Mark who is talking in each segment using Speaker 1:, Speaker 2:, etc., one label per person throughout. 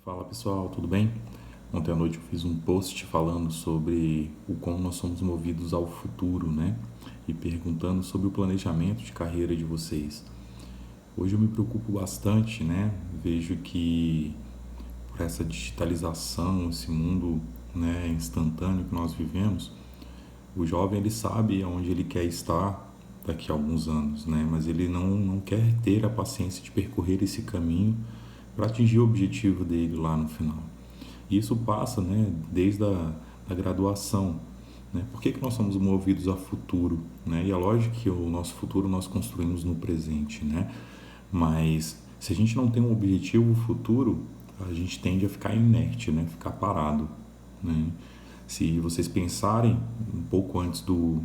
Speaker 1: Fala pessoal, tudo bem? Ontem à noite eu fiz um post falando sobre o como nós somos movidos ao futuro, né? E perguntando sobre o planejamento de carreira de vocês. Hoje eu me preocupo bastante, né? Vejo que por essa digitalização, esse mundo, né, instantâneo que nós vivemos, o jovem ele sabe aonde ele quer estar daqui a alguns anos, né? Mas ele não quer ter a paciência de percorrer esse caminho para atingir o objetivo dele lá no final. E isso passa, né, desde a graduação. Né? Por que nós somos movidos a futuro? Né? E é lógico que o nosso futuro nós construímos no presente, né? Mas se a gente não tem um objetivo futuro, a gente tende a ficar inerte, né? Ficar parado. Né? Se vocês pensarem um pouco antes do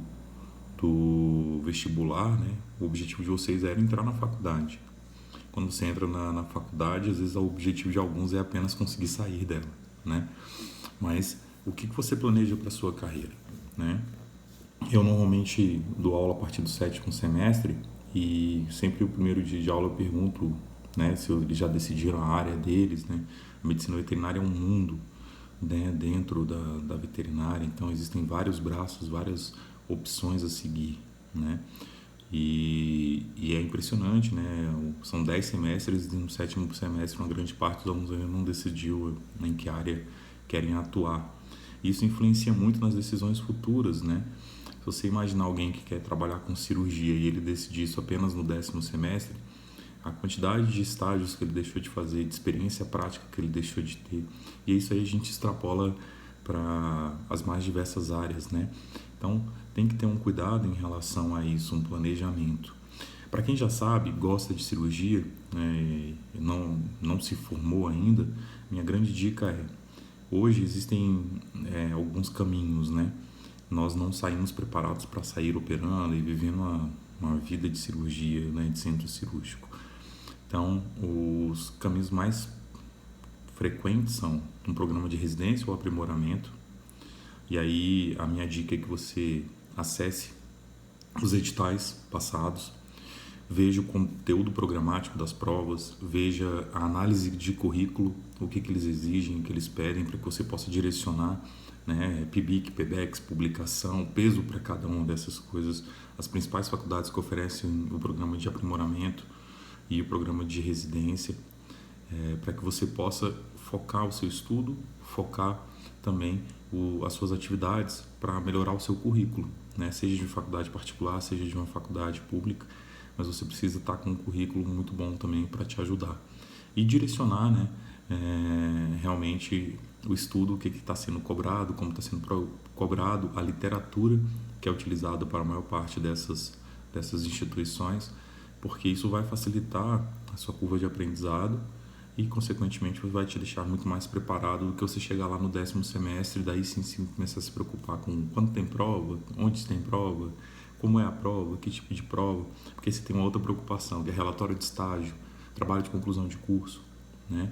Speaker 1: vestibular, né? O objetivo de vocês era entrar na faculdade. Quando você entra na faculdade, às vezes o objetivo de alguns é apenas conseguir sair dela, né? Mas o que você planeja para a sua carreira, né? Eu normalmente dou aula a partir do sétimo semestre e sempre o primeiro dia de aula eu pergunto, né, se eles já decidiram a área deles, né? A medicina veterinária é um mundo, né, dentro da veterinária, então existem vários braços, várias opções a seguir, né? E é impressionante, né? São 10 semestres e no sétimo semestre uma grande parte dos alunos ainda não decidiu em que área querem atuar. Isso influencia muito nas decisões futuras, né? Se você imaginar alguém que quer trabalhar com cirurgia e ele decidir isso apenas no décimo semestre, a quantidade de estágios que ele deixou de fazer, de experiência prática que ele deixou de ter, e isso aí a gente extrapola para as mais diversas áreas, né? Então, tem que ter um cuidado em relação a isso, um planejamento. Para quem já sabe, gosta de cirurgia, né, não se formou ainda, minha grande dica é, hoje existem alguns caminhos, né? Nós não saímos preparados para sair operando e vivendo uma vida de cirurgia, né, de centro cirúrgico. Então, os caminhos mais frequentes são um programa de residência ou aprimoramento. E aí, a minha dica é que você acesse os editais passados, veja o conteúdo programático das provas, veja a análise de currículo, o que eles exigem, o que eles pedem, para que você possa direcionar, né, PIBIC, PEBEX, publicação, peso para cada uma dessas coisas, as principais faculdades que oferecem o programa de aprimoramento e o programa de residência, para que você possa focar o seu estudo, focar também as suas atividades para melhorar o seu currículo, né? Seja de uma faculdade particular, seja de uma faculdade pública, mas você precisa estar com um currículo muito bom também para te ajudar. E direcionar, né, realmente o estudo, o que está sendo cobrado, como está sendo cobrado, a literatura que é utilizada para a maior parte dessas instituições, porque isso vai facilitar a sua curva de aprendizado e, consequentemente, vai te deixar muito mais preparado do que você chegar lá no décimo semestre e daí sim começar a se preocupar com quando tem prova, onde tem prova, como é a prova, que tipo de prova, porque você tem uma outra preocupação, que é relatório de estágio, trabalho de conclusão de curso, né?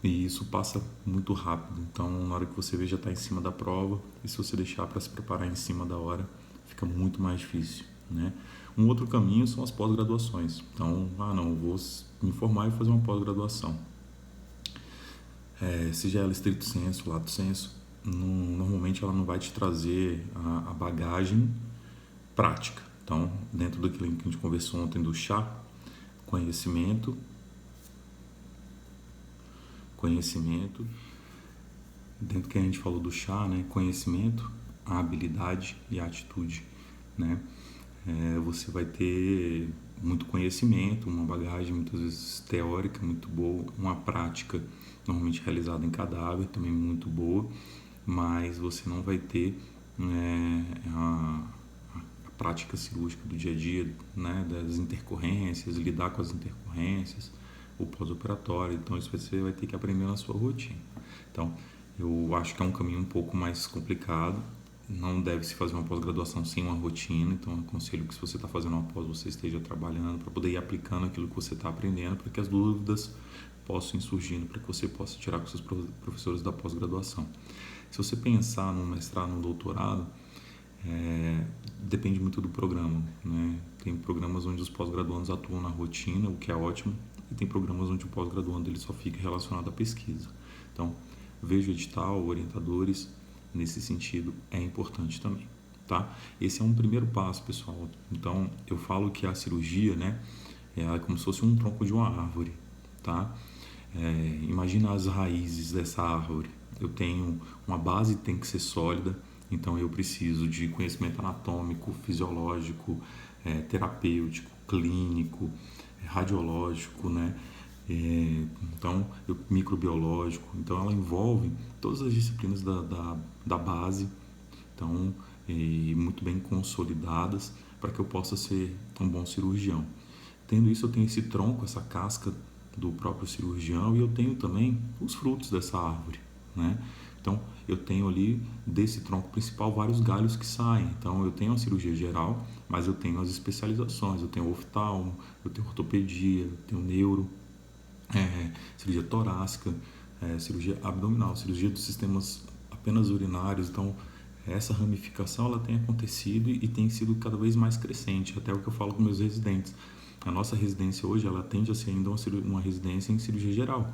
Speaker 1: E isso passa muito rápido, então na hora que você vê já está em cima da prova, e se você deixar para se preparar em cima da hora, fica muito mais difícil, né? Um outro caminho são as pós-graduações. Então, não, vou me formar e fazer uma pós-graduação. Seja ela estricto sensu, lato sensu, normalmente ela não vai te trazer a bagagem prática. Então, dentro daquilo que a gente conversou ontem do chá, conhecimento, dentro do que a gente falou do chá, né, conhecimento, a habilidade e a atitude, né? Você vai ter muito conhecimento, uma bagagem muitas vezes teórica muito boa, uma prática normalmente realizada em cadáver também muito boa, mas você não vai ter a prática cirúrgica do dia a dia, né, das intercorrências, lidar com as intercorrências, o pós-operatório, então isso você vai ter que aprender na sua rotina. Então, eu acho que é um caminho um pouco mais complicado, não deve se fazer uma pós-graduação sem uma rotina, então eu aconselho que se você está fazendo uma pós, você esteja trabalhando para poder ir aplicando aquilo que você está aprendendo, para que as dúvidas possam ir surgindo, para que você possa tirar com seus professores da pós-graduação. Se você pensar no mestrado, no doutorado, depende muito do programa, né? Tem programas onde os pós-graduandos atuam na rotina, o que é ótimo, e tem programas onde o pós-graduando ele só fica relacionado à pesquisa. Então, veja o edital, orientadores, nesse sentido é importante também, tá? Esse é um primeiro passo, pessoal. Então, eu falo que a cirurgia, né, é como se fosse um tronco de uma árvore, tá? Imagina as raízes dessa árvore. Eu tenho uma base que tem que ser sólida, então eu preciso de conhecimento anatômico, fisiológico, terapêutico, clínico, radiológico, né? Então, microbiológico. Então, ela envolve todas as disciplinas da base, então, muito bem consolidadas para que eu possa ser um bom cirurgião. Tendo isso, eu tenho esse tronco, essa casca do próprio cirurgião, e eu tenho também os frutos dessa árvore, né? Então, eu tenho ali, desse tronco principal, vários galhos que saem. Então, eu tenho a cirurgia geral, mas eu tenho as especializações. Eu tenho oftalmo, eu tenho ortopedia, eu tenho neuro, cirurgia torácica, cirurgia abdominal, cirurgia dos sistemas apenas urinários. Então, essa ramificação ela tem acontecido e tem sido cada vez mais crescente, até o que eu falo com meus residentes. A nossa residência hoje, ela tende a ser ainda uma residência em cirurgia geral,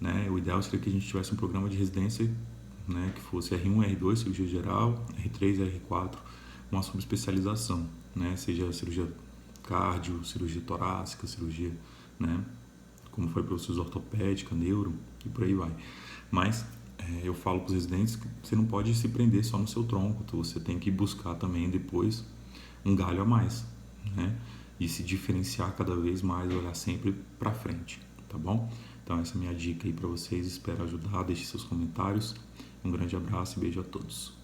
Speaker 1: né? O ideal seria que a gente tivesse um programa de residência, né, que fosse R1, R2, cirurgia geral, R3, R4, uma subespecialização, né? Seja cirurgia cardio, cirurgia torácica, cirurgia, né, como foi para vocês, ortopédica, neuro e por aí vai. Mas eu falo para os residentes que você não pode se prender só no seu tronco, então você tem que buscar também depois um galho a mais, né? E se diferenciar cada vez mais, olhar sempre para frente, tá bom? Então essa é a minha dica aí para vocês, espero ajudar, deixe seus comentários, um grande abraço e beijo a todos.